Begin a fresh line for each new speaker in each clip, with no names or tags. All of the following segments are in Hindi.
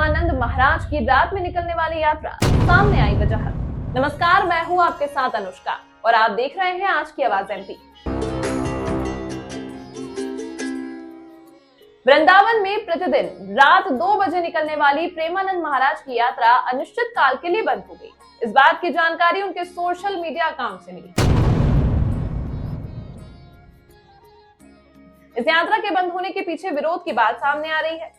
प्रेमानंद महाराज की रात में निकलने वाली यात्रा सामने आई वजह। नमस्कार, मैं हूं आपके साथ अनुष्का और आप देख रहे हैं आज की आवाज एमपी। वृंदावन में प्रतिदिन रात 2 बजे निकलने वाली प्रेमानंद महाराज की यात्रा अनिश्चित काल के लिए बंद हो गई। इस बात की जानकारी उनके सोशल मीडिया अकाउंट से मिली। इस यात्रा के बंद होने के पीछे विरोध की बात सामने आ रही है।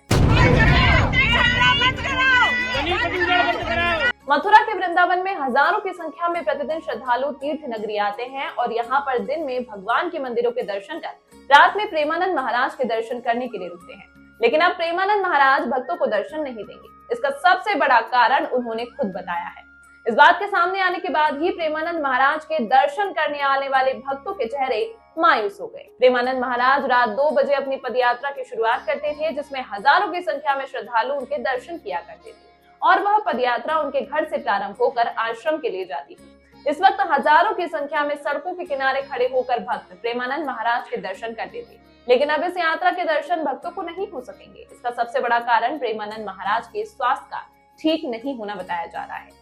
मथुरा के वृंदावन में हजारों की संख्या में प्रतिदिन श्रद्धालु तीर्थ नगरी आते हैं और यहाँ पर दिन में भगवान के मंदिरों के दर्शन कर रात में प्रेमानंद महाराज के दर्शन करने के लिए रुकते हैं। लेकिन अब प्रेमानंद महाराज भक्तों को दर्शन नहीं देंगे। इसका सबसे बड़ा कारण उन्होंने खुद बताया है। इस बात के सामने आने के बाद ही प्रेमानंद महाराज के दर्शन करने आने वाले भक्तों के चेहरे मायूस हो गए। प्रेमानंद महाराज रात 2 बजे अपनी पदयात्रा की शुरुआत करते थे, जिसमें हजारों की संख्या में श्रद्धालु उनके दर्शन किया करते थे और वह पदयात्रा उनके घर से प्रारंभ होकर आश्रम के लिए जाती थी। इस वक्त हजारों की संख्या में सड़कों के किनारे खड़े होकर भक्त प्रेमानंद महाराज के दर्शन करते थे। लेकिन अब इस यात्रा के दर्शन भक्तों को नहीं हो सकेंगे। इसका सबसे बड़ा कारण प्रेमानंद महाराज के स्वास्थ्य का ठीक नहीं होना बताया जा रहा है।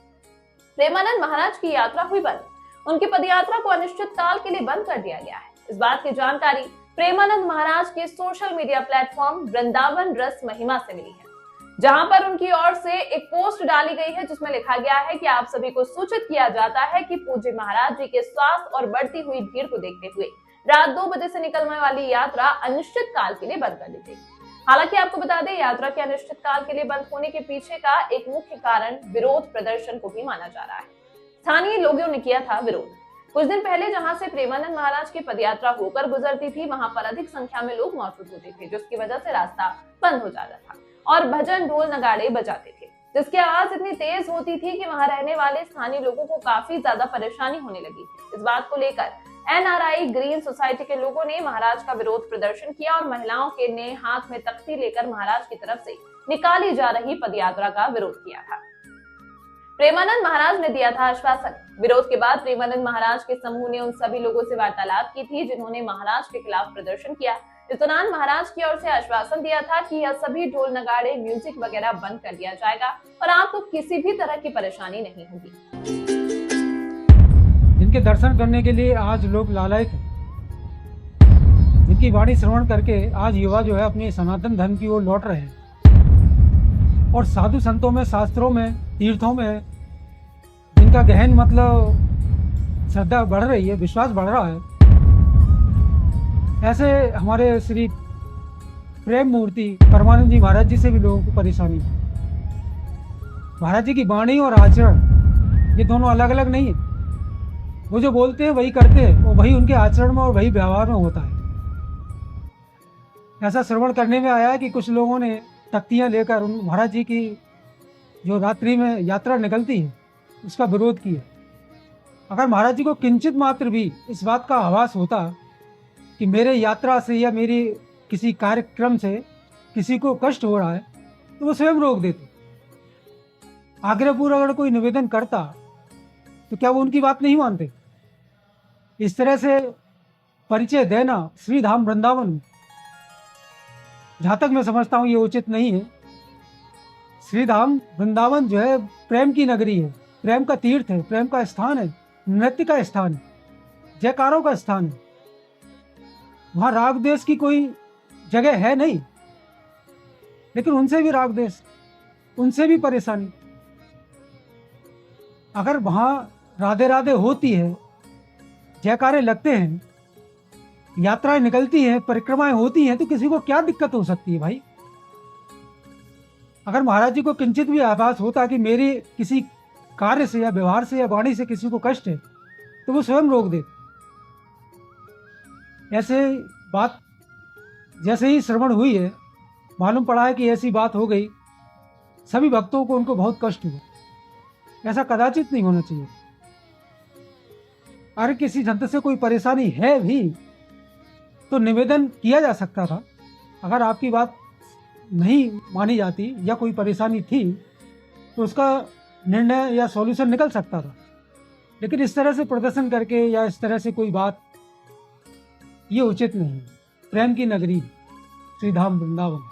प्रेमानंद महाराज की यात्रा हुई बंद। उनकी पदयात्रा को अनिश्चित काल के लिए बंद कर दिया गया है। इस बात की जानकारी प्रेमानंद महाराज के सोशल मीडिया प्लेटफॉर्म वृंदावन रस महिमा से मिली है, जहां पर उनकी ओर से एक पोस्ट डाली गई है जिसमें लिखा गया है कि आप सभी को सूचित किया जाता है कि पूज्य महाराज जी के स्वास्थ्य और बढ़ती हुई भीड़ को देखते हुए रात 2 बजे से निकलने वाली यात्रा अनिश्चित काल के लिए बंद कर दी गई। हालांकि आपको बता दें, यात्रा के अनिश्चित काल के लिए बंद होने के पीछे का एक मुख्य कारण विरोध प्रदर्शन को भी माना जा रहा है। स्थानीय लोगों ने किया था विरोध। कुछ दिन पहले जहां से प्रेमानंद महाराज की पदयात्रा होकर गुजरती थी, वहां पर अधिक संख्या में लोग मौजूद होते थे, जिसकी वजह से रास्ता बंद हो जाता था और भजन ढोल नगाड़े बजाते थे, जिसकी आवाज इतनी तेज होती थी कि वहां रहने वाले स्थानीय लोगों को काफी ज्यादा परेशानी होने लगी थी। इस बात को लेकर एनआरआई ग्रीन सोसाइटी के लोगों ने महाराज का विरोध प्रदर्शन किया और महिलाओं के ने हाथ में तख्ती लेकर महाराज की तरफ से निकाली जा रही पदयात्रा का विरोध किया था। प्रेमानंद महाराज ने दिया था आश्वासन। विरोध के बाद प्रेमानंद महाराज के समूह ने उन सभी लोगों से वार्तालाप की थी जिन्होंने महाराज के खिलाफ प्रदर्शन किया। इस दौरान महाराज की ओर से आश्वासन दिया था कि यह सभी ढोल नगाड़े म्यूजिक वगैरह बंद कर दिया जाएगा और आपको किसी भी तरह की परेशानी नहीं होगी।
जिनके दर्शन करने के लिए आज लोग लालायित हैं, जिनकी वाणी श्रवण करके आज युवा जो है अपने सनातन धर्म की ओर लौट रहे हैं और साधु संतों में, शास्त्रों में, तीर्थों में जिनका गहन मतलब श्रद्धा बढ़ रही है, विश्वास बढ़ रहा है, ऐसे हमारे श्री प्रेम मूर्ति परमानंद जी महाराज जी से भी लोगों को परेशानी है। महाराज जी की वाणी और आचरण ये दोनों अलग अलग नहीं है। वो जो बोलते हैं वही करते हैं और वही उनके आचरण में और वही व्यवहार में होता है। ऐसा श्रवण करने में आया है कि कुछ लोगों ने तख्तियां लेकर उन महाराज जी की जो रात्रि में यात्रा निकलती है उसका विरोध किया। अगर महाराज जी को किंचित मात्र भी इस बात का आभास होता कि मेरे यात्रा से या मेरी किसी कार्यक्रम से किसी को कष्ट हो रहा है तो वो स्वयं रोक देते। आग्रहपूर्वक अगर कोई निवेदन करता तो क्या वो उनकी बात नहीं मानते? इस तरह से परिचय देना श्री धाम वृंदावन में, जहाँ तक मैं समझता हूँ ये उचित नहीं है। श्री धाम वृंदावन जो है प्रेम की नगरी है, प्रेम का तीर्थ है, प्रेम का स्थान है, नृत्य का स्थान है, जयकारों का स्थान है। वहाँ राग देश की कोई जगह है नहीं, लेकिन उनसे भी राग देश, उनसे भी परेशानी। अगर वहाँ राधे राधे होती है, जयकारे लगते हैं, यात्राएं निकलती हैं, परिक्रमाएं होती हैं, तो किसी को क्या दिक्कत हो सकती है भाई? अगर महाराज जी को किंचित भी आभास होता कि मेरे किसी कार्य से या व्यवहार से या वाणी से किसी को कष्ट है तो वो स्वयं रोक दे। ऐसे बात जैसे ही श्रवण हुई है, मालूम पड़ा है कि ऐसी बात हो गई, सभी भक्तों को उनको बहुत कष्ट हुआ। ऐसा कदाचित नहीं होना चाहिए। अगर किसी संत से कोई परेशानी है भी तो निवेदन किया जा सकता था। अगर आपकी बात नहीं मानी जाती या कोई परेशानी थी तो उसका निर्णय या सॉल्यूशन निकल सकता था। लेकिन इस तरह से प्रदर्शन करके या इस तरह से कोई बात, ये उचित नहीं है। प्रेम की नगरी श्री धाम वृंदावन।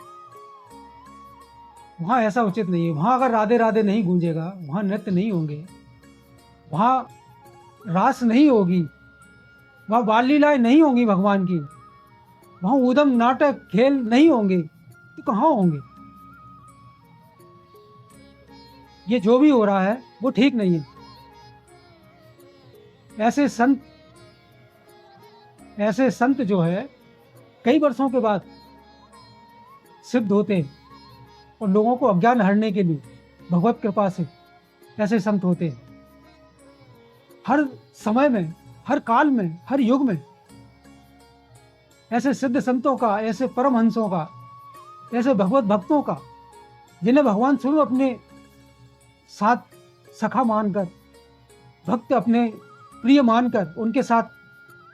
वहाँ ऐसा उचित नहीं है। वहाँ अगर राधे राधे नहीं गूंजेगा, वहाँ नृत्य नहीं होंगे, वहाँ रास नहीं होगी, वहाँ बाल लीलाएं नहीं होंगी भगवान की, वहाँ ऊधम नाटक खेल नहीं होंगे, तो कहाँ होंगे? ये जो भी हो रहा है वो ठीक नहीं है। ऐसे संत जो है कई वर्षों के बाद सिद्ध होते हैं और लोगों को अज्ञान हरने के लिए भगवत कृपा से ऐसे संत होते हैं। हर समय में, हर काल में, हर युग में ऐसे सिद्ध संतों का, ऐसे परमहंसों का, ऐसे भगवत भक्तों का, जिन्हें भगवान स्वरूप अपने साथ सखा मानकर, भक्त अपने प्रिय मानकर उनके साथ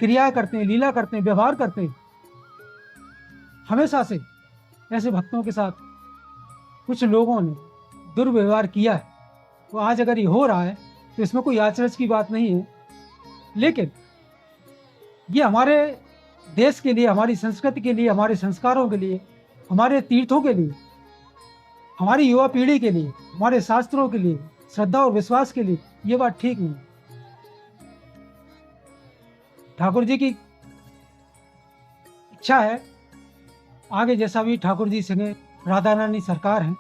क्रियाएं करते हैं, लीला करते हैं, व्यवहार करते हैं। हमेशा से ऐसे भक्तों के साथ कुछ लोगों ने दुर्व्यवहार किया है। तो आज अगर ये हो रहा है तो इसमें कोई आश्चर्य की बात नहीं है, लेकिन ये हमारे देश के लिए, हमारी संस्कृति के लिए, हमारे संस्कारों के लिए, हमारे तीर्थों के लिए, हमारी युवा पीढ़ी के लिए, हमारे शास्त्रों के लिए, श्रद्धा और विश्वास के लिए ये बात ठीक नहीं। ठाकुर जी की इच्छा है आगे जैसा भी ठाकुर जी संगे राधा रानी सरकार हैं,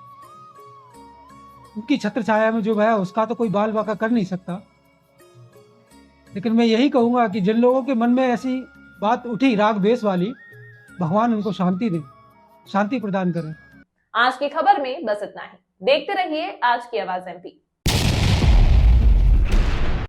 उनकी छत्र छाया में जो है उसका तो कोई बाल बाका कर नहीं सकता। लेकिन मैं यही कहूँगा कि जिन लोगों के मन में ऐसी बात उठी राग द्वेष वाली, भगवान उनको शांति दें, शांति प्रदान करें।
आज की खबर में बस इतना ही। देखते रहिए आज की आवाज MP।